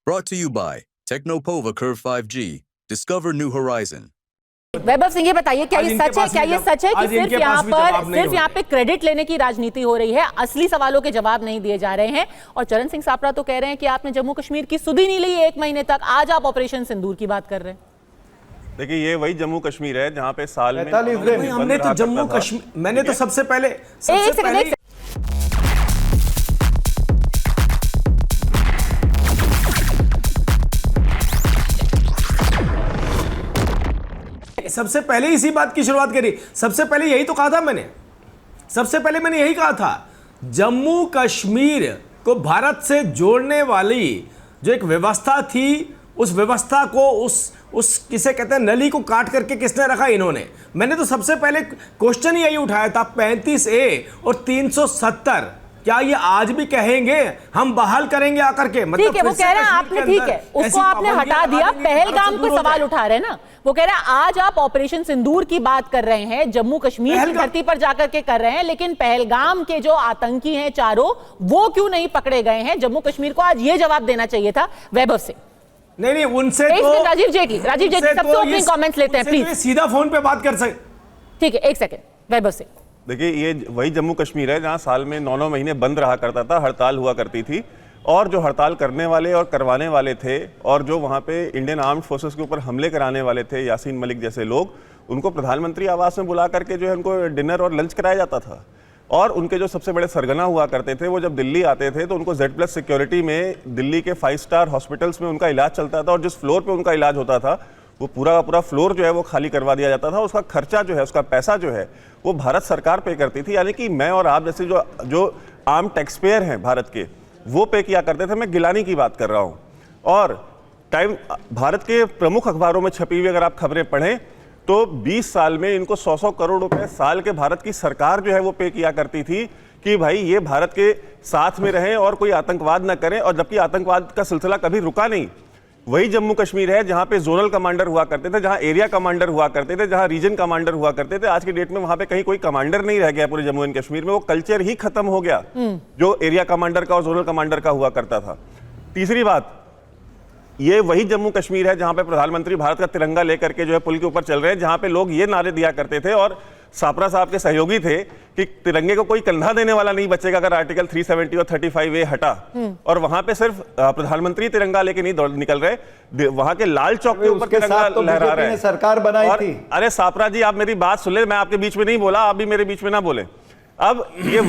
Brought to you by Technopova Curve 5G. Discover new horizon. वैभव सिंह, ये बताइए, क्या ये सच है कि सिर्फ यहाँ पे क्रेडिट लेने की राजनीति हो रही है, असली सवालों के जवाब नहीं दिए जा रहे हैं? और चरण सिंह सापरा तो कह रहे हैं कि आपने जम्मू कश्मीर की सुध ही नहीं ली 1 महीने तक, आज आप ऑपरेशन सिंदूर की बात कर रहे हैं। देखिए, ये वही जम्मू कश्मीर है जहाँ पे साल में हमने तो जम्मू कश्मीर, मैंने तो सबसे पहले इसी बात की शुरुआत करी। सबसे पहले यही तो कहा था मैंने, यही कहा था, जम्मू कश्मीर को भारत से जोड़ने वाली जो एक व्यवस्था थी, उस व्यवस्था को उस किसे कहते हैं नली को काट करके किसने रखा? इन्होंने। मैंने तो सबसे पहले क्वेश्चन यही उठाया था, 35A और 370 क्या ये आज भी कहेंगे हम बहाल करेंगे आकर के? मतलब ठीक है, वो कह रहे हैं आपने, ठीक है, उसको आपने हटा दिया, पहलगाम को सवाल उठा रहे हैं ना। वो कह रहे हैं आज आप ऑपरेशन सिंदूर की बात कर रहे हैं, जम्मू कश्मीर की धरती पर जाकर के कर रहे हैं, लेकिन पहलगाम के जो आतंकी हैं चारों, वो क्यों नहीं पकड़े गए हैं? जम्मू कश्मीर को आज ये जवाब देना चाहिए था वैभव से। नहीं, उनसे तो राजीव जेटली सबसे ओपनिंग कमेंट्स लेते हैं, प्लीज। सीधा फोन पे बात कर सकते। ठीक है, 1 सेकंड वैभव से। देखिए, ये वही जम्मू कश्मीर है जहां साल में 9 महीने बंद रहा करता था, हड़ताल हुआ करती थी, और जो हड़ताल करने वाले और करवाने वाले थे और जो वहां पे इंडियन आर्म्ड फोर्सेस के ऊपर हमले कराने वाले थे, यासीन मलिक जैसे लोग, उनको प्रधानमंत्री आवास में बुला करके जो है उनको डिनर और लंच कराया जाता था। और उनके जो सबसे बड़े सरगना हुआ करते थे, वो जब दिल्ली आते थे तो उनको Z+ सिक्योरिटी में दिल्ली के 5 स्टार हॉस्पिटल्स में उनका इलाज चलता था, और जिस फ्लोर पे उनका इलाज होता था वो पूरा का पूरा फ्लोर जो है वो खाली करवा दिया जाता था। उसका खर्चा जो है, उसका पैसा जो है, वो भारत सरकार पे करती थी। यानी कि मैं और आप जैसे जो आम टैक्स पेयर हैं भारत के, वो पे किया करते थे। मैं गिलानी की बात कर रहा हूँ। और टाइम भारत के प्रमुख अखबारों में छपी हुई अगर आप खबरें पढ़ें तो 20 साल में इनको 100 करोड़ रुपए साल के भारत की सरकार जो है वो पे किया करती थी कि भाई ये भारत के साथ में रहें और कोई आतंकवाद न करें। और जबकि आतंकवाद का सिलसिला कभी रुका नहीं। वही जम्मू कश्मीर है जहां पे जोनल कमांडर हुआ करते थे, जहां एरिया कमांडर हुआ करते थे, जहां रीजन कमांडर हुआ करते थे। आज की डेट में वहां पे कहीं कोई कमांडर नहीं रह गया पूरे जम्मू एंड कश्मीर में। वो कल्चर ही खत्म हो गया जो एरिया कमांडर का और जोनल कमांडर का हुआ करता था। तीसरी बात, ये वही जम्मू कश्मीर है जहां पे प्रधानमंत्री भारत का तिरंगा लेकर के जो है पुल के ऊपर चल रहे हैं, जहां पे लोग ये नारे दिया करते थे और सापरा साहब के सहयोगी थे कि तिरंगे को कोई कंधा देने वाला नहीं बचेगा अगर आर्टिकल 370 और 35A हटा। और वहां पे सिर्फ प्रधानमंत्री तिरंगा लेके नहीं निकल रहे, वहां के लाल चौक के ऊपर तिरंगा लहरा रहे हैं। सरकार बनाई थी। अरे सापरा जी, आप मेरी बात सुन ले, मैं आपके बीच में नहीं बोला, आप भी मेरे बीच में ना बोले। अब ये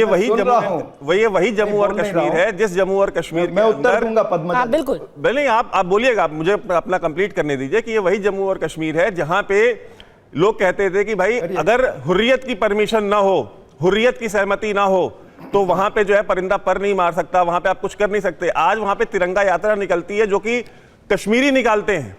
वही जम्मू और कश्मीर है जिस जम्मू और कश्मीर मैं उत्तर दूंगा पद्मा जी। बिल्कुल नहीं, आप बोलिएगा, आप मुझे अपना कंप्लीट करने दीजिए कि ये वही जम्मू और कश्मीर है जहां पे लोग कहते थे कि भाई अगर हुर्रियत की परमिशन ना हो, हुर्रियत की सहमति ना हो, तो वहां पे जो है परिंदा पर नहीं मार सकता, वहां पे आप कुछ कर नहीं सकते। आज वहां पे तिरंगा यात्रा निकलती है जो कि कश्मीरी निकालते हैं,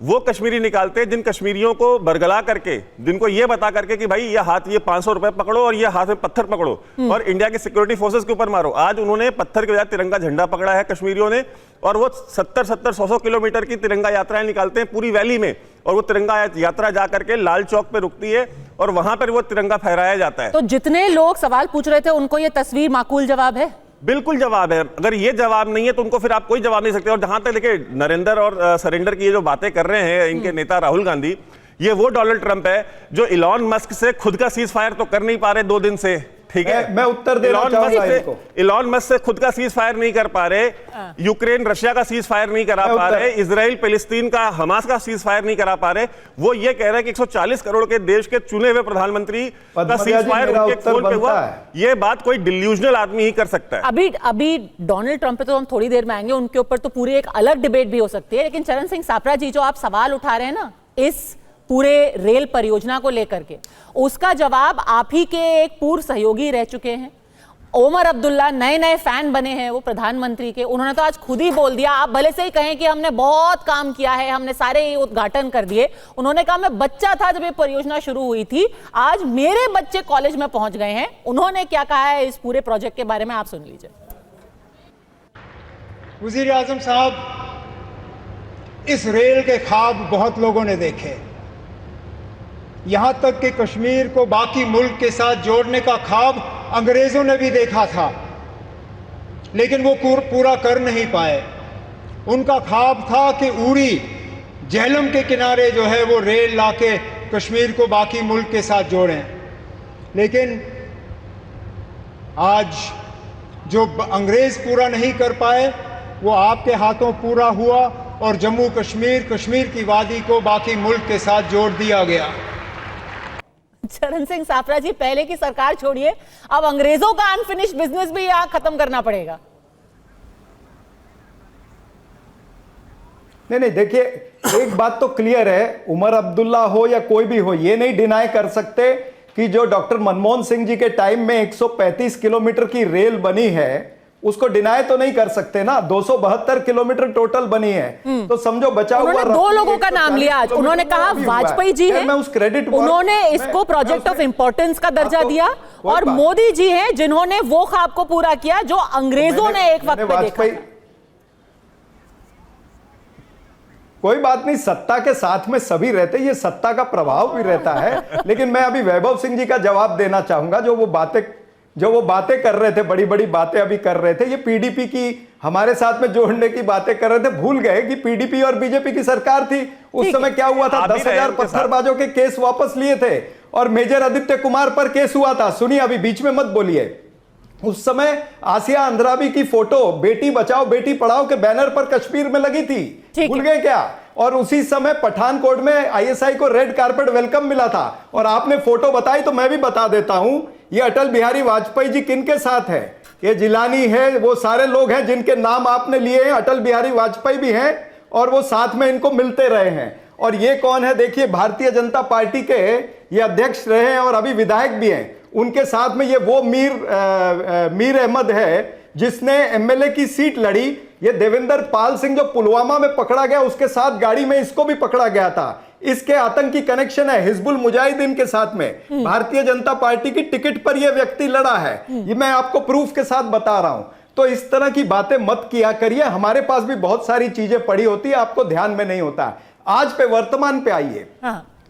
वो कश्मीरी निकालते हैं जिन कश्मीरियों को बरगला करके, जिनको ये बता करके कि भाई ये हाथ, ये 500 रुपए पकड़ो और ये हाथ में पत्थर पकड़ो और इंडिया की सिक्योरिटी फोर्सेस के ऊपर मारो। आज उन्होंने पत्थर के बजाय तिरंगा झंडा पकड़ा है कश्मीरियों ने, और वो 70-100 किलोमीटर की तिरंगा यात्राएं निकालते हैं पूरी वैली में, और वो तिरंगा यात्रा जा करके लाल चौक पे रुकती है और वहां पर वो तिरंगा फहराया जाता है। तो जितने लोग सवाल पूछ रहे थे उनको ये तस्वीर माकूल जवाब है? बिल्कुल जवाब है। अगर ये जवाब नहीं है तो उनको फिर आप कोई जवाब नहीं सकते। और जहां तक देखिए नरेंद्र और सरेंडर की ये जो बातें कर रहे हैं इनके नेता राहुल गांधी, ये वो डोनाल्ड ट्रंप है जो इलॉन मस्क से खुद का सीज फायर तो कर नहीं पा रहे 2 दिन से, ठीक है? मैं उत्तर देना चाहूंगा इनको। इलॉन मस्क से खुद का सीज फायर नहीं कर पा रहे, यूक्रेन रशिया का सीज फायर नहीं करा पा रहे, इजराइल फिलिस्तीन का, हमास का सीज फायर नहीं करा पा रहे। वो ये कह रहे हैं कि 140 करोड़ के देश के चुने हुए प्रधानमंत्री का सीज फायर उनके फोन पे हुआ। ये बात कोई डिल्यूजनल आदमी ही कर सकता है। अभी डोनाल्ड ट्रंप पे तो हम थोड़ी देर में आएंगे, उनके ऊपर तो पूरी एक अलग डिबेट भी हो सकती है। लेकिन चरण सिंह सापरा जी, जो आप सवाल उठा रहे हैं ना इस पूरे रेल परियोजना को लेकर के, उसका जवाब आप ही के एक पूर्व सहयोगी रह चुके हैं ओमर अब्दुल्ला, नए फैन बने हैं वो प्रधानमंत्री के। उन्होंने तो आज खुद ही बोल दिया, आप भले से ही कहें कि हमने बहुत काम किया है, हमने सारे उद्घाटन कर दिए, उन्होंने कहा मैं बच्चा था जब ये परियोजना शुरू हुई थी, आज मेरे बच्चे कॉलेज में पहुंच गए हैं। उन्होंने क्या कहा है इस पूरे प्रोजेक्ट के बारे में, आप सुन लीजिए। वज़ीर आज़म साहब, इस रेल के ख्वाब बहुत लोगों ने देखे, यहां तक कि कश्मीर को बाकी मुल्क के साथ जोड़ने का ख्वाब अंग्रेजों ने भी देखा था, लेकिन वो पूरा कर नहीं पाए। उनका ख्वाब था कि उरी झेलम के किनारे जो है वो रेल लाके कश्मीर को बाकी मुल्क के साथ जोड़ें। लेकिन आज जो अंग्रेज पूरा नहीं कर पाए वो आपके हाथों पूरा हुआ और जम्मू कश्मीर, कश्मीर की वादी को बाकी मुल्क के साथ जोड़ दिया गया। चरण सिंह साफरा जी, पहले की सरकार छोड़िए, अब अंग्रेजों का अनफिनिश्ड बिजनेस भी यहां खत्म करना पड़ेगा। नहीं, देखिए, एक बात तो क्लियर है, उमर अब्दुल्ला हो या कोई भी हो, ये नहीं डिनाई कर सकते कि जो डॉक्टर मनमोहन सिंह जी के टाइम में 135 किलोमीटर की रेल बनी है, उसको डिनाई तो नहीं कर सकते ना। 272 किलोमीटर टोटल बनी है, तो समझो बचा हुआ। उन्होंने दो लोगों का नाम लिया आज, उन्होंने कहा वाजपेयी जी हैं, मैं उस क्रेडिट, उन्होंने इसको प्रोजेक्ट ऑफ इंपॉर्टेंस का दर्जा दिया, और मोदी जी हैं जिन्होंने वो ख्वाब को पूरा किया जो अंग्रेजों ने एक वक्त पे देखा था। कोई बात नहीं, सत्ता के साथ में सभी रहते, ये सत्ता का प्रभाव भी रहता है। लेकिन मैं अभी वैभव सिंह जी का जवाब देना चाहूंगा, जो वो बातें कर रहे थे, बड़ी बड़ी बातें अभी कर रहे थे, ये पीडीपी की हमारे साथ में जोड़ने की बातें कर रहे थे। भूल गए कि पीडीपी और बीजेपी की सरकार थी, उस समय क्या हुआ था, 10,000 पत्थरबाजों के केस वापस लिए थे और मेजर आदित्य कुमार पर केस हुआ था। सुनिए, अभी बीच में मत बोलिए। उस समय आसिया अंद्राबी की फोटो बेटी बचाओ बेटी पढ़ाओ के बैनर पर कश्मीर में लगी थी, भूल गए क्या? और उसी समय पठानकोट में आईएसआई को रेड कारपेट वेलकम मिला था। और आपने फोटो बताई तो मैं भी बता देता हूं, ये अटल बिहारी वाजपेयी जी किनके साथ है? ये जिलानी है, वो सारे लोग हैं जिनके नाम आपने लिए हैं, अटल बिहारी वाजपेयी भी हैं और वो साथ में इनको मिलते रहे हैं। और ये कौन है? देखिए, भारतीय जनता पार्टी के ये अध्यक्ष रहे हैं और अभी विधायक भी हैं। उनके साथ में ये वो मीर अहमद है जिसने एमएलए की सीट लड़ी। ये देवेंद्र पाल सिंह जो पुलवामा में पकड़ा गया, उसके साथ गाड़ी में इसको भी पकड़ा गया था। इसके आतंकी कनेक्शन है हिजबुल मुजाहिदीन के साथ में। भारतीय जनता पार्टी की टिकट पर यह व्यक्ति लड़ा है, ये मैं आपको प्रूफ के साथ बता रहा हूं। तो इस तरह की बातें मत किया करिए, हमारे पास भी बहुत सारी चीजें पड़ी होती है, आपको ध्यान में नहीं होता। आज पे वर्तमान पे आइए।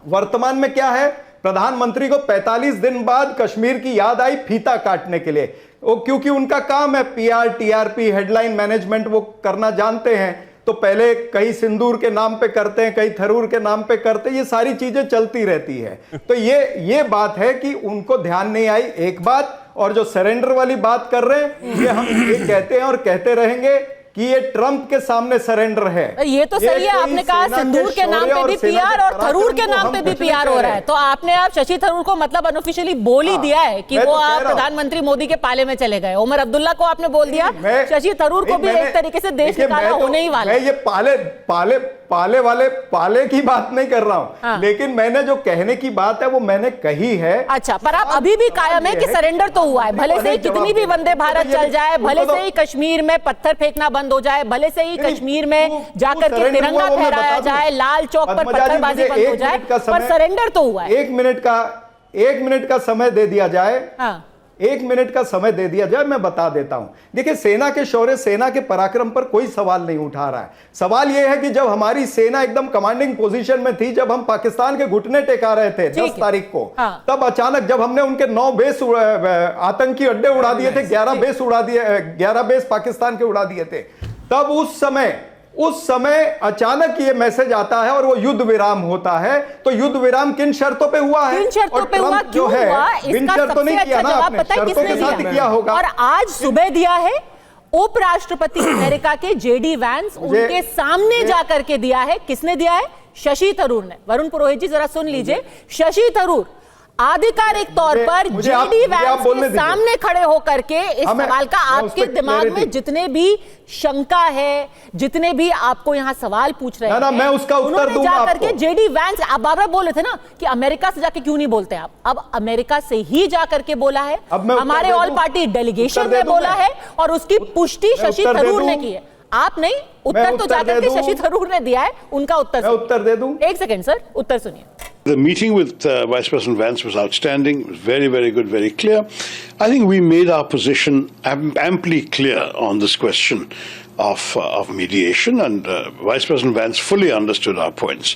वर्तमान में क्या है? प्रधानमंत्री को 45 दिन बाद कश्मीर की याद आई फीता काटने के लिए, वो क्योंकि उनका काम है पीआर, टीआरपी, हेडलाइन मैनेजमेंट वो करना जानते हैं। तो पहले कहीं सिंदूर के नाम पे करते हैं, कहीं थरूर के नाम पे करते हैं, ये सारी चीजें चलती रहती है। तो ये बात है कि उनको ध्यान नहीं आई, एक बात। और जो सरेंडर वाली बात कर रहे हैं, ये हम ये कहते हैं और कहते रहेंगे कि ये ट्रंप के सामने सरेंडर है। ये तो सही है, आपने कहा सिंदूर के नाम पे भी पीआर और थरूर के नाम पे भी पीआर हो रहा है, तो आपने आप शशि थरूर को मतलब अनऑफिशियली बोल ही दिया है कि वो आप प्रधानमंत्री मोदी के पाले में चले गए। उमर अब्दुल्ला को आपने बोल दिया, शशि थरूर को भी एक तरीके से देश निकाला होने ही वाला। मैं ये पाले की बात नहीं कर रहा हूं, लेकिन मैंने जो कहने की बात है वो मैंने कही है। अच्छा, पर आप अभी भी कायम है कि सरेंडर तो हुआ है, भले से ही कितनी भी वंदे भारत चल जाए, भले से ही कश्मीर में पत्थर फेंकना बंद हो जाए, भले से ही कश्मीर में जाकर के तिरंगा फहराया जाए, लाल चौक पर पत्थरबाजी बंद हो जाए, पर सरेंडर तो हुआ है। 1 मिनट का समय दे दिया जाए। 1 मिनट का समय दे दिया जाए, मैं बता देता हूं। देखिए, सेना के शौर्य, सेना के पराक्रम पर कोई सवाल नहीं उठा रहा है। सवाल यह है कि जब हमारी सेना एकदम कमांडिंग पोजीशन में थी, जब हम पाकिस्तान के घुटने टेका रहे थे 10 तारीख को, तब अचानक जब हमने उनके 9 बेस आतंकी अड्डे उड़ा दिए थे, 11 बेस पाकिस्तान के उड़ा दिए थे, तब उस समय अचानक ये मैसेज आता है और वो युद्ध विराम होता है। तो युद्ध विराम किन शर्तों पे हुआ है? किन शर्तों पे हुआ, क्यों हुआ? बिन शर्तों नहीं किया ना आपने, शर्तों के साथ किया होगा। और आज सुबह दिया है उपराष्ट्रपति अमेरिका के जेडी वैंस, उनके सामने जाकर के दिया है। किसने दिया है? शशि थरूर ने। वरुण पुरोहित जी जरा सुन लीजिए, शशि थरूर आधिकारिक तौर पर जेडी वैंस के सामने खड़े होकर के इस सवाल का, आपके दिमाग में जितने भी शंका है, जितने भी आपको यहाँ सवाल पूछ रहे हैं, मैं उसका उत्तर दूंगा आपको। जाकर के जेडी वैंस, आप बार-बार बोल रहे थे ना कि अमेरिका से जाके क्यों नहीं बोलते आप, अब अमेरिका से ही जाकर के बोला है, हमारे ऑल पार्टी डेलीगेशन में बोला है और उसकी पुष्टि शशि थरूर ने की है। आप नहीं, उत्तर तो जाकर के शशि थरूर ने दिया है, उनका उत्तर दे दूं। 1 सेकंड सर, उत्तर सुनिए। The meeting with Vice President Vance was outstanding. It was very, very good, very clear. I think we made our position amply clear on this question of mediation, and Vice President Vance fully understood our points.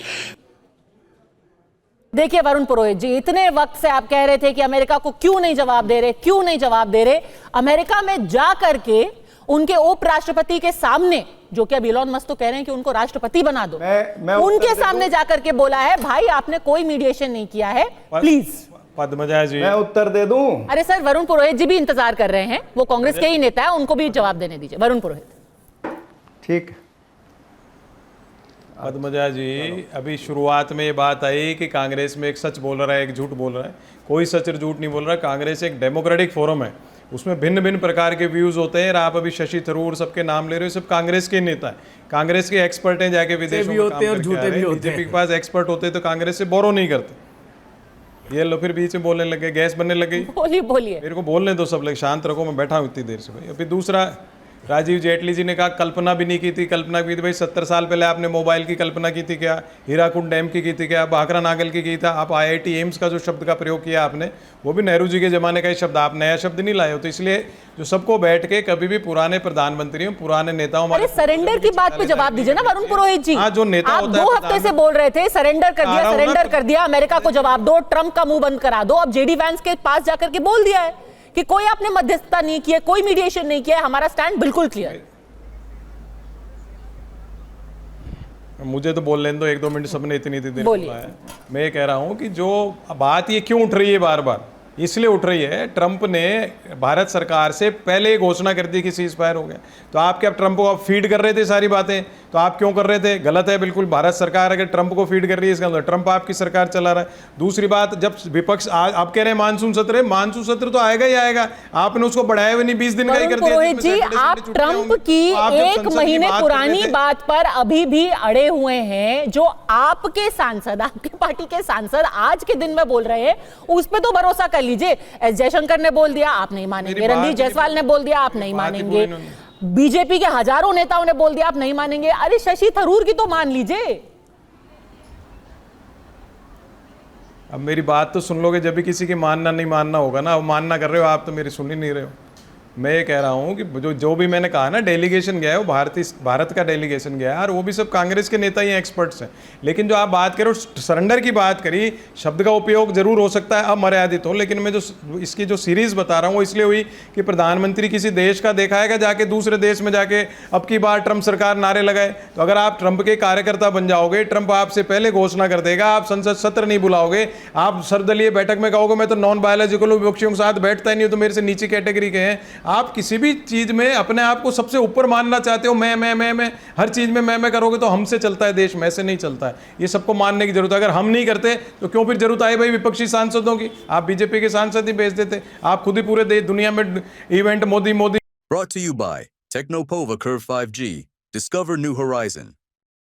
देखिए वरुण पुरोहित जी, इतने वक्त से आप कह रहे थे कि America को क्यों नहीं जवाब दे रहे, क्यों नहीं जवाब दे रहे। अमेरिका में जा करके उनके उपराष्ट्रपति के सामने, जो कि अब इलॉन मस्क तो कह रहे हैं कि उनको राष्ट्रपति बना दो, मैं उनके सामने जाकर के बोला है भाई आपने कोई मीडिएशन नहीं किया है, प्लीज। पद्मजा जी, मैं उत्तर दे दूं? अरे सर, वरुण पुरोहित जी भी इंतजार कर रहे हैं, वो कांग्रेस के ही नेता है, उनको भी जवाब देने दीजिए। वरुण पुरोहित। ठीक। पद्मजा जी, अभी शुरुआत में ये बात आई कि कांग्रेस में एक सच बोल रहा है, एक झूठ बोल रहा है। कोई सच और झूठ नहीं बोल रहा। कांग्रेस एक डेमोक्रेटिक फोरम है, उसमें भिन्न भिन्न प्रकार के व्यूज होते हैं। और आप अभी शशि थरूर सबके नाम ले रहे हो, सब कांग्रेस के नेता है, कांग्रेस के एक्सपर्ट हैं, जाके विदेशों में काम करके आ रहे हैं। बीजेपी के पास एक्सपर्ट होते तो कांग्रेस से बोरो नहीं करते। ये लो फिर बीच में बोलने लगे, गैस बनने लग गई। बोलिए। मेरे को बोलने दो, सब लोग शांत रखो, मैं बैठा हूँ इतनी देर से भाई। अभी दूसरा, राजीव जेटली जी ने कहा कल्पना भी नहीं की थी, कल्पना की थी। भाई 70 साल पहले आपने मोबाइल की कल्पना की थी क्या? हीराकुंड डैम की थी क्या? भाखरा नागल की था? आप IIT एम्स का जो शब्द का प्रयोग किया आपने, वो भी नेहरू जी के ज़माने का ही शब्द, आप नया शब्द नहीं लाए हो। तो इसलिए जो सबको बैठ के कभी भी पुराने प्रधानमंत्रियों, पुराने नेताओं, अरे सरेंडर की बात पे जवाब दीजिए ना वरुण पुरोहित जी। हाँ, जो नेता आप होता है 2 हफ्ते से बोल रहे थे सरेंडर कर दिया, सरेंडर कर दिया, अमेरिका को जवाब दो, ट्रंप का मुंह बंद करा दो। अब JD वैंस के पास जाकर के बोल दिया है कि कोई आपने मध्यस्थता नहीं की है, कोई मीडिएशन नहीं किया है, हमारा स्टैंड बिल्कुल क्लियर है। मुझे तो बोल लेने दो, 1-2 मिनट सबने इतनी देर बोला है। मैं ये कह रहा हूँ कि जो बात ये क्यों उठ रही है बार बार, इसलिए उठ रही है, ट्रंप ने भारत सरकार से पहले घोषणा कर दी कि सीज फायर हो गया। तो आप क्या ट्रंप को आप फीड कर रहे थे सारी बातें? तो आप क्यों कर रहे थे? गलत है बिल्कुल। भारत सरकार अगर ट्रंप को फीड कर रही है, इसका मतलब ट्रंप आपकी सरकार चला रहा है। दूसरी बात, जब विपक्ष आप कह रहे हैं मानसून सत्र है, मानसून सत्र तो आएगा ही आएगा। आपने उसको बढ़ाया हुआ नहीं, 20 दिन का ही कर दिया। पुरोहित जी, आप ट्रंप की 1 महीने पुरानी बात पर अभी भी अड़े हुए हैं। जो आपके सांसद, आपकी पार्टी के सांसद आज के दिन में बोल रहे हैं, उस पर तो भरोसा कर लीजिए। एस जयशंकर ने बोल दिया, आप नहीं मानेंगे। रणदीप जायसवाल ने बोल दिया, आप नहीं मानेंगे। बीजेपी के हजारों नेताओं ने बोल दिया, आप नहीं मानेंगे। अरे शशि थरूर की तो मान लीजिए। अब मेरी बात तो सुन लोगे जब भी किसी की मानना नहीं मानना होगा ना। अब मानना कर रहे हो आप, तो मेरी सुन ही नहीं रहे हो। मैं ये कह रहा हूँ कि जो भी मैंने कहा ना, डेलीगेशन गया है वो भारत का डेलीगेशन गया है, और वो भी सब कांग्रेस के नेता ही एक्सपर्ट्स हैं। लेकिन जो आप बात करो, सरेंडर की बात करी, शब्द का उपयोग जरूर हो सकता है अमर्यादित हो, लेकिन मैं जो इसकी जो सीरीज बता रहा हूँ वो इसलिए हुई कि प्रधानमंत्री किसी देश का दिखाएगा जाके दूसरे देश में जाके अब की बार ट्रंप सरकार नारे लगाए। तो अगर आप ट्रंप के कार्यकर्ता बन जाओगे, ट्रंप आपसे पहले घोषणा कर देगा, आप संसद सत्र नहीं बुलाओगे, आप सर्वदलीय बैठक में कहोगे मैं तो नॉन बायोलॉजिकल विपक्षियों के साथ बैठता ही नहीं हूँ, तो मेरे से नीचे कैटेगरी के हैं। आप किसी भी चीज में अपने आप को सबसे ऊपर मानना चाहते हो, मैं हर चीज में मैं करोगे तो हमसे चलता है देश, में से नहीं चलता है। ये सबको मानने की जरूरत है। अगर हम नहीं करते तो क्यों फिर जरूरत आई भाई विपक्षी सांसदों की? आप बीजेपी के सांसद ही भेज देते, आप खुद ही पूरे दुनिया में event Modi. Brought to you by Technopova Curve 5G. Discover new horizon.